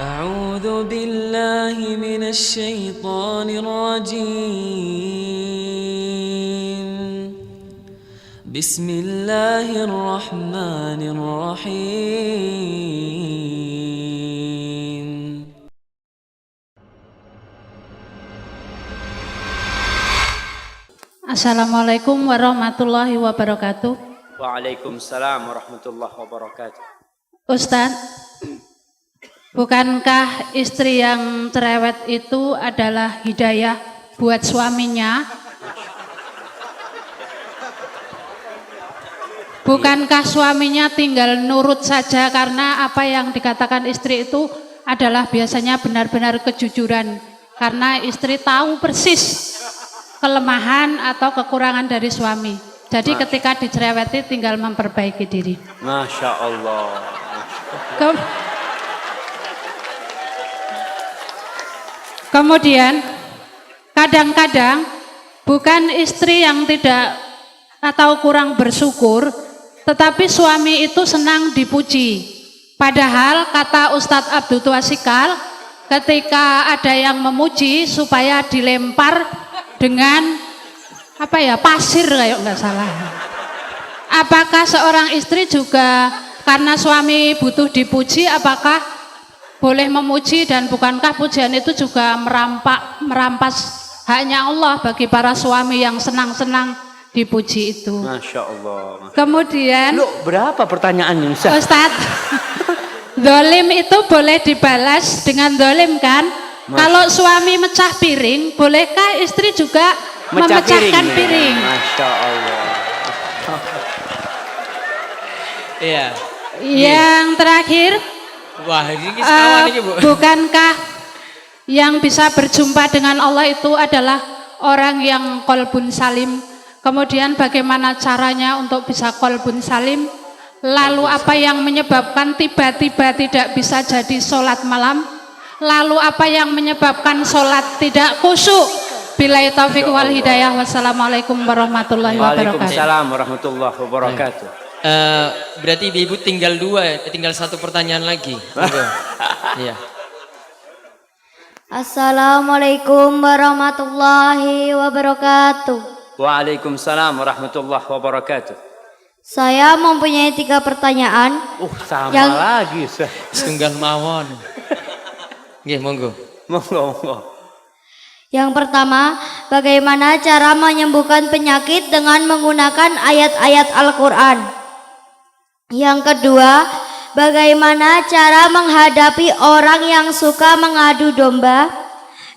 أعوذ بالله من الشيطان الرجيم بسم الله الرحمن الرحيم Assalamualaikum warahmatullahi wabarakatuh. Waalaikumsalam warahmatullahi wabarakatuh. Ustadz, bukankah istri yang cerewet itu adalah hidayah buat suaminya? Bukankah suaminya tinggal nurut saja karena apa yang dikatakan istri itu adalah biasanya benar-benar kejujuran, karena istri tahu persis kelemahan atau kekurangan dari suami. Jadi ketika dicereweti tinggal memperbaiki diri. Masya Allah. Kemudian kadang-kadang bukan istri yang tidak atau kurang bersyukur, tetapi suami itu senang dipuji. Padahal kata Ustadz Abdul Tuasikal, ketika ada yang memuji supaya dilempar dengan pasir kayak nggak salah. Apakah seorang istri juga karena suami butuh dipuji, apakah boleh memuji, dan bukankah pujian itu juga merampas haknya Allah bagi para suami yang senang-senang dipuji itu? Masya Allah. Kemudian Berapa pertanyaannya Ustaz? Ustadz, dolim itu boleh dibalas dengan dolim kan? Kalau suami mecah piring, bolehkah istri juga memecahkan piring? Masya Allah. Iya. Yang terakhir, Wah, ini sekawan ini, Bu. bukankah yang bisa berjumpa dengan Allah itu adalah orang yang qalbun salim? Kemudian bagaimana caranya untuk bisa qalbun salim? Lalu apa yang menyebabkan tiba-tiba tidak bisa jadi sholat malam? Lalu apa yang menyebabkan sholat tidak khusyuk? Billahi taufiq wal hidayah. Wassalamualaikum warahmatullahi wabarakatuh. Waalaikumsalam warahmatullahi wabarakatuh. Berarti ibu tinggal tinggal satu pertanyaan lagi. Iya. Assalamualaikum warahmatullahi wabarakatuh. Waalaikumsalam warahmatullahi wabarakatuh. Saya mempunyai 3 pertanyaan. Sama Yang- lagi Ustaz. Setunggal mawon. Nggih, monggo. Monggo. Yang pertama, bagaimana cara menyembuhkan penyakit dengan menggunakan ayat-ayat Al-Quran? Yang kedua, bagaimana cara menghadapi orang yang suka mengadu domba?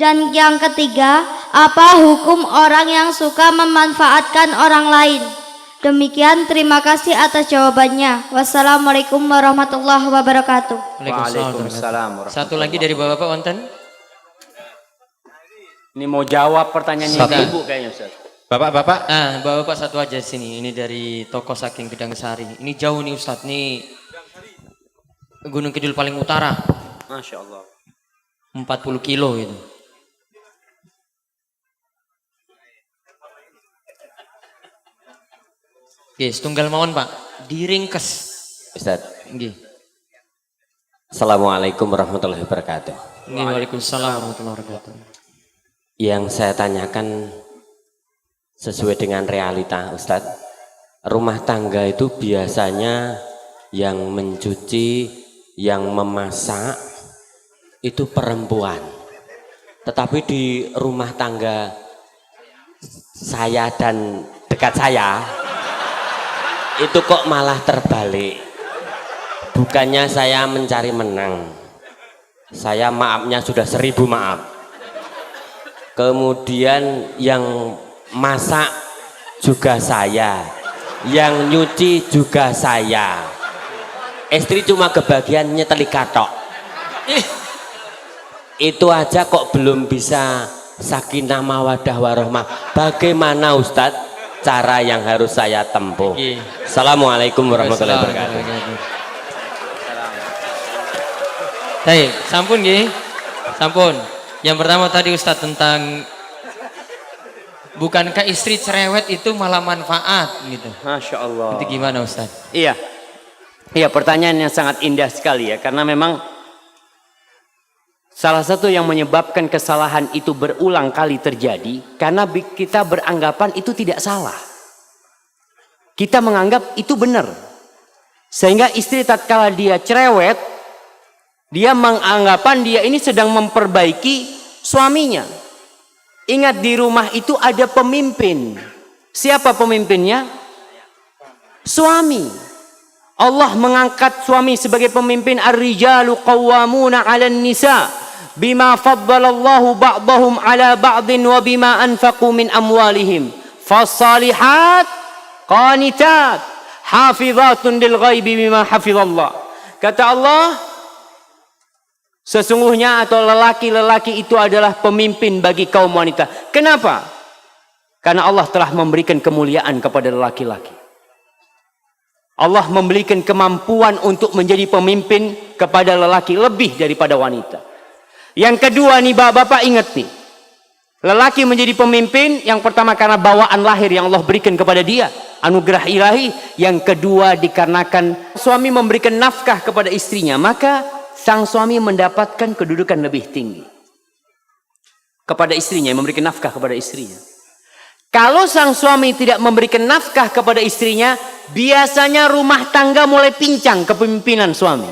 Dan yang ketiga, apa hukum orang yang suka memanfaatkan orang lain? Demikian, terima kasih atas jawabannya. Wassalamualaikum warahmatullahi wabarakatuh. Waalaikumsalam warahmatullahi Satu lagi dari Bapak Wonten. Ini mau jawab pertanyaannya Satu. Ibu kayaknya Ustaz. Bapak. Bapak satu aja sini. Ini dari toko Saking Gedang Sari. Ini jauh nih Ustadz. Ini Gunung Kidul paling utara. Masya Allah. 40 kilo itu. Oke, setunggal mawon Pak. Diringkes. Ustaz, Nggih. Assalamualaikum warahmatullahi wabarakatuh. Nggih, waalaikumsalam warahmatullahi wabarakatuh. Yang saya tanyakan sesuai dengan realita Ustaz. Rumah tangga itu biasanya yang mencuci, yang memasak itu perempuan. Tetapi di rumah tangga saya dan dekat saya itu kok malah terbalik. Bukannya saya mencari menang, saya maafnya sudah 1000 maaf. Kemudian yang masak juga saya, yang nyuci juga saya. Istri cuma kebagian nyeteli katok. Itu aja kok belum bisa sakinah mawadah warahmah. Bagaimana Ustadz cara yang harus saya tempuh? Assalamualaikum warahmatullahi wabarakatuh. Baik, sampun nggih. Sampun. Yang pertama tadi Ustadz tentang bukankah istri cerewet itu malah manfaat gitu. Masya Allah. Itu gimana Ustadz? Iya, pertanyaan yang sangat indah sekali ya, karena memang Salah satu yang menyebabkan kesalahan itu berulang kali terjadi karena kita beranggapan itu tidak salah. Kita menganggap itu benar. Sehingga istri tatkala dia cerewet, dia menganggapan dia ini sedang memperbaiki suaminya. Ingat, di rumah itu ada pemimpin. Siapa pemimpinnya? Suami. Allah mengangkat suami sebagai pemimpin. Ar-rijalu qawwamuna 'alan nisa bima faddalallahu ba'dahum 'ala ba'din wa bima anfaqu min amwalihim. Fas-salihat qanitat hafizatun lil ghaibi bima hafizallah. Kata Allah, sesungguhnya atau lelaki-lelaki itu adalah pemimpin bagi kaum wanita. Kenapa? Karena Allah telah memberikan kemuliaan kepada lelaki-laki. Allah memberikan kemampuan untuk menjadi pemimpin kepada lelaki lebih daripada wanita. Yang kedua nih bapak-bapak, ingat nih. Lelaki menjadi pemimpin yang pertama karena bawaan lahir yang Allah berikan kepada dia, anugerah ilahi. Yang kedua dikarenakan suami memberikan nafkah kepada istrinya, maka sang suami mendapatkan kedudukan lebih tinggi kepada istrinya, memberikan nafkah kepada istrinya. Kalau sang suami tidak memberikan nafkah kepada istrinya, biasanya rumah tangga mulai pincang kepemimpinan suami.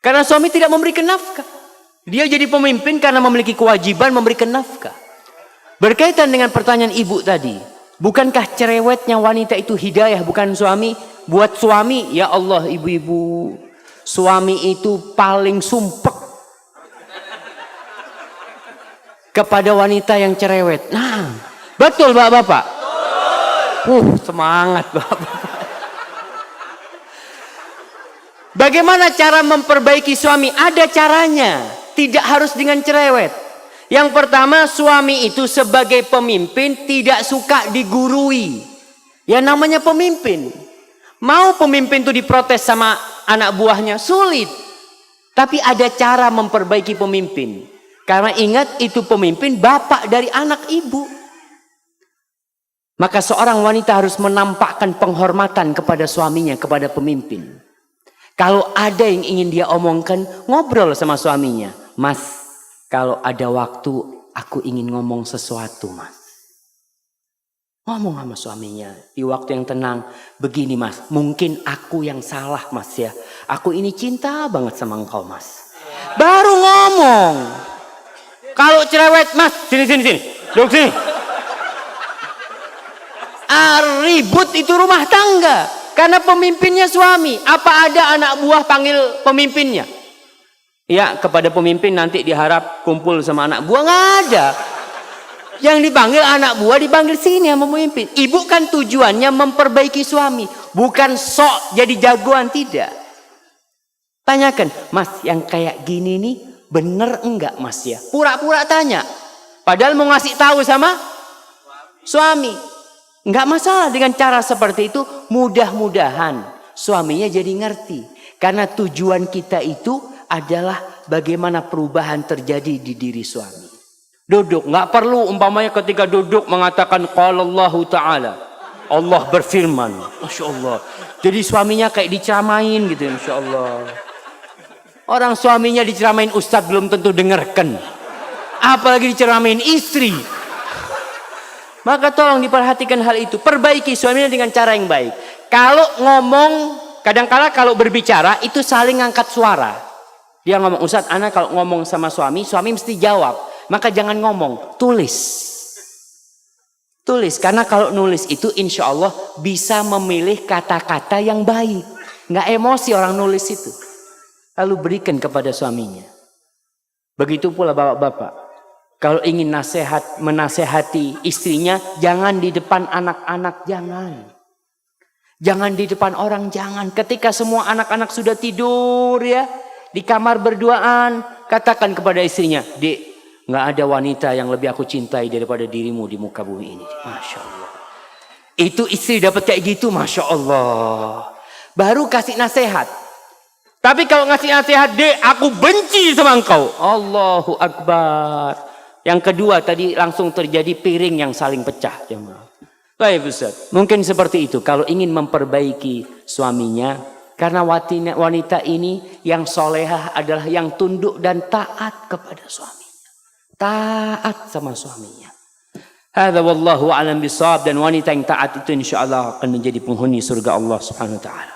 Karena suami tidak memberikan nafkah. Dia jadi pemimpin karena memiliki kewajiban memberikan nafkah. Berkaitan dengan pertanyaan ibu tadi, bukankah cerewetnya wanita itu hidayah bukan suami? Buat suami, ya Allah ibu-ibu, suami itu paling sumpek kepada wanita yang cerewet. Nah, betul bapak-bapak? Semangat bapak-bapak. Bagaimana cara memperbaiki suami? Ada caranya. Tidak harus dengan cerewet. Yang pertama, suami itu sebagai pemimpin tidak suka digurui. Ya namanya pemimpin. Mau pemimpin itu diprotes sama anak buahnya, sulit. Tapi ada cara memperbaiki pemimpin. Karena ingat, itu pemimpin bapak dari anak ibu. Maka seorang wanita harus menampakkan penghormatan kepada suaminya, kepada pemimpin. Kalau ada yang ingin dia omongkan, ngobrol sama suaminya. Mas, kalau ada waktu aku ingin ngomong sesuatu, mas. Ngomong sama suaminya di waktu yang tenang. Begini mas, mungkin aku yang salah mas ya. Aku ini cinta banget sama engkau mas. Baru ngomong. Kalau cerewet, mas, sini. Duduk sini. Ribut itu rumah tangga. Karena pemimpinnya suami. Apa ada anak buah panggil pemimpinnya? Ya, kepada pemimpin nanti diharap kumpul sama anak buah. Nggak ada. Yang dipanggil anak buah dipanggil sini sama pemimpin. Ibu kan tujuannya memperbaiki suami. Bukan sok jadi jagoan, tidak. Tanyakan, mas yang kayak gini nih bener enggak mas ya? Pura-pura tanya. Padahal mau ngasih tahu sama suami. Enggak masalah dengan cara seperti itu. Mudah-mudahan suaminya jadi ngerti. Karena tujuan kita itu adalah bagaimana perubahan terjadi di diri suami. Duduk, nggak perlu umpamanya ketika duduk mengatakan qala Allah Ta'ala. Allah berfirman. Masya Allah. Jadi suaminya kayak diceramain gitu, Masya Allah. Orang suaminya diceramain ustadz belum tentu dengarkan. Apalagi diceramain istri. Maka tolong diperhatikan hal itu. Perbaiki suaminya dengan cara yang baik. Kalau ngomong, kadang-kala kalau berbicara itu saling ngangkat suara. Dia ngomong, Ustadz, anak kalau ngomong sama suami mesti jawab. Maka jangan ngomong, tulis. Tulis, karena kalau nulis itu insya Allah bisa memilih kata-kata yang baik. Nggak emosi orang nulis itu. Lalu berikan kepada suaminya. Begitu pula bapak-bapak. Kalau ingin menasehati istrinya, jangan di depan anak-anak, jangan. Jangan di depan orang, jangan. Ketika semua anak-anak sudah tidur ya, di kamar berduaan, katakan kepada istrinya, Dek, nggak ada wanita yang lebih aku cintai daripada dirimu di muka bumi ini. Masya Allah. Itu istri dapat kayak gitu, Masya Allah. Baru kasih nasihat. Tapi kalau ngasih nasihat, Dek, aku benci sama engkau. Allahu Akbar. Yang kedua tadi langsung terjadi piring yang saling pecah. Baik Ustaz. Mungkin seperti itu. Kalau ingin memperbaiki suaminya, Karena wanita ini yang solehah adalah yang tunduk dan taat kepada suaminya. Taat sama suaminya. Hadza wallahu a'lam bishawab, dan wanita yang taat itu insyaallah akan menjadi penghuni surga Allah Subhanahu wa taala.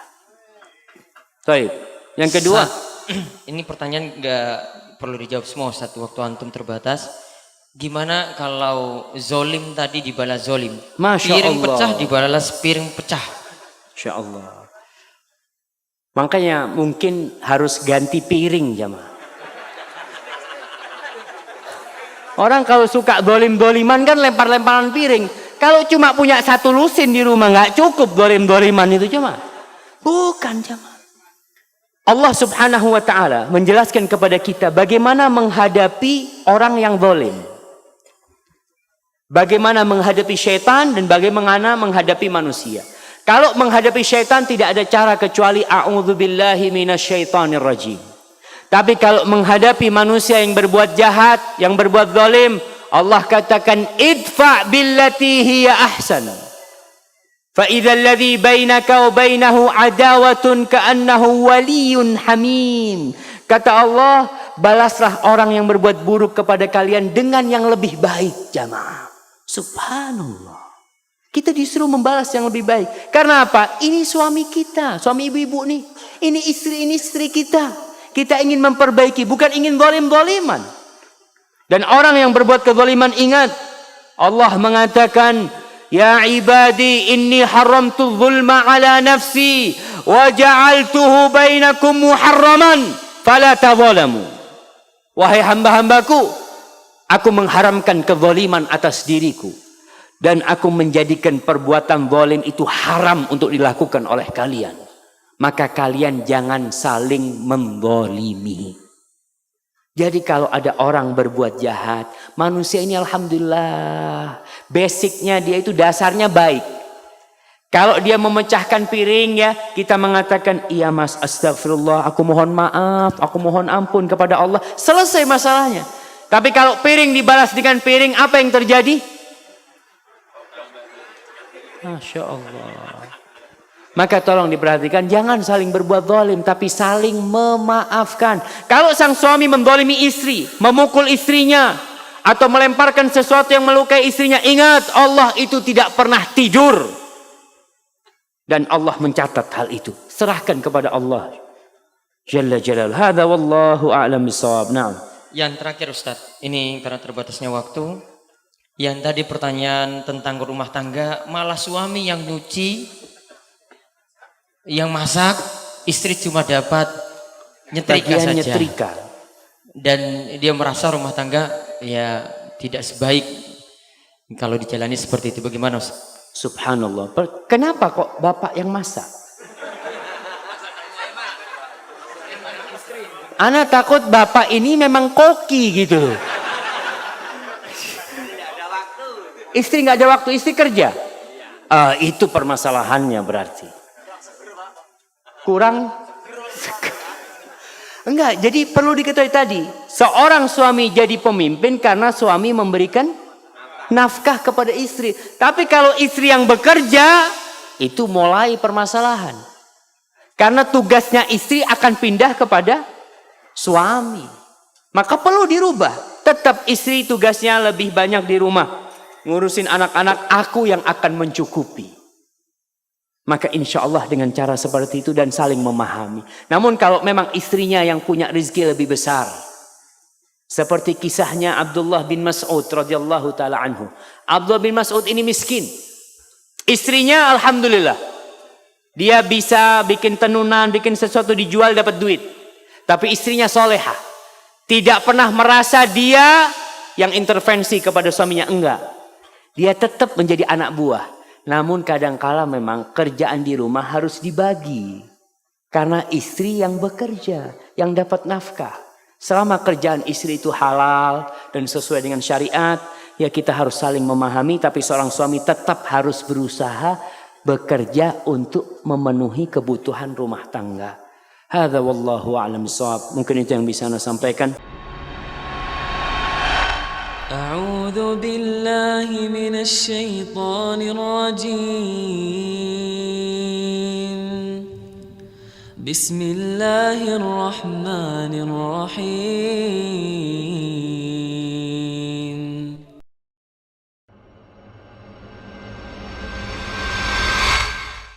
Baik. Yang kedua, ini pertanyaan nggak perlu dijawab semua Ustaz, waktu antum terbatas. Gimana kalau zolim tadi dibalas zolim? Masya piring Allah. pecah dibalas piring pecah. insyaallah. Makanya mungkin harus ganti piring jamaah. Orang kalau suka dolim-doliman kan lempar-lemparan piring. Kalau cuma punya satu lusin di rumah nggak cukup dolim-doliman itu jamaah. Bukan jamaah. Allah Subhanahu wa taala menjelaskan kepada kita bagaimana menghadapi orang yang dolim. Bagaimana menghadapi syaitan dan bagaimana menghadapi manusia. Kalau menghadapi syaitan tidak ada cara kecuali a'udzubillahi minasyaitonir rajim. Tapi kalau menghadapi manusia yang berbuat jahat, yang berbuat zalim, Allah katakan idfa billati hiya ahsan. Fa idzal ladzi bainaka wa bainahu adawatun ka'annahu waliyyun hamim. Kata Allah, balaslah orang yang berbuat buruk kepada kalian dengan yang lebih baik, jamaah. Subhanallah. Kita disuruh membalas yang lebih baik. Karena apa? Ini suami kita, suami ibu-ibu nih. Ini istri kita. Kita ingin memperbaiki, bukan ingin zalim-zaliman. Dan orang yang berbuat kezaliman, ingat, Allah mengatakan, ya ibadi inni haramtu zulma ala nafsi wa ja'altuhu bainakum muharraman fala tadzalamu. Wahai hamba-hambaku, aku mengharamkan kezaliman atas diriku. Dan aku menjadikan perbuatan zalim itu haram untuk dilakukan oleh kalian. Maka kalian jangan saling menzalimi. Jadi kalau ada orang berbuat jahat, manusia ini alhamdulillah, basicnya dia itu dasarnya baik. Kalau dia memecahkan piring ya, kita mengatakan, iya mas, astagfirullah, aku mohon maaf, aku mohon ampun kepada Allah. Selesai masalahnya. Tapi kalau piring dibalas dengan piring, apa yang terjadi? Masya Allah. Maka tolong diperhatikan, jangan saling berbuat zalim, tapi saling memaafkan. Kalau sang suami mendolimi istri, memukul istrinya, atau melemparkan sesuatu yang melukai istrinya, ingat Allah itu tidak pernah tidur. Dan Allah mencatat hal itu. Serahkan kepada Allah Jalla Jalal. Hadza wallahu a'lam bishawab. Naam. Yang terakhir Ustaz, ini karena terbatasnya waktu. Yang tadi pertanyaan tentang rumah tangga, malah suami yang nyuci, yang masak, istri cuma dapat nyetrika saja. Nyetrika. Dan dia merasa rumah tangga ya tidak sebaik kalau dijalani seperti itu. Bagaimana Ustaz? Subhanallah. Kenapa kok bapak yang masak? Ana takut bapak ini memang koki gitu. Istri nggak ada waktu, istri kerja. Itu permasalahannya berarti. Kurang. Enggak, jadi perlu diketahui tadi. Seorang suami jadi pemimpin karena suami memberikan nafkah kepada istri. Tapi kalau istri yang bekerja, itu mulai permasalahan. Karena tugasnya istri akan pindah kepada suami. Maka perlu dirubah. Tetap istri tugasnya lebih banyak di rumah. Ngurusin anak-anak, aku yang akan mencukupi. Maka insya Allah dengan cara seperti itu dan saling memahami. Namun kalau memang istrinya yang punya rezeki lebih besar, seperti kisahnya Abdullah bin Mas'ud radhiyallahu taala anhu. Abdullah bin Mas'ud ini miskin. Istrinya alhamdulillah, dia bisa bikin tenunan, bikin sesuatu dijual dapat duit. Tapi istrinya solehah, tidak pernah merasa dia yang intervensi kepada suaminya, enggak. Dia tetap menjadi anak buah. Namun kadangkala memang kerjaan di rumah harus dibagi. Karena istri yang bekerja, yang dapat nafkah. Selama kerjaan istri itu halal dan sesuai dengan syariat, ya kita harus saling memahami. Tapi seorang suami tetap harus berusaha bekerja untuk memenuhi kebutuhan rumah tangga. Hadza wallahu a'lam bishawab. Mungkin itu yang bisa Anda sampaikan. أعوذ بالله من الشيطان الرجيم بسم الله الرحمن الرحيم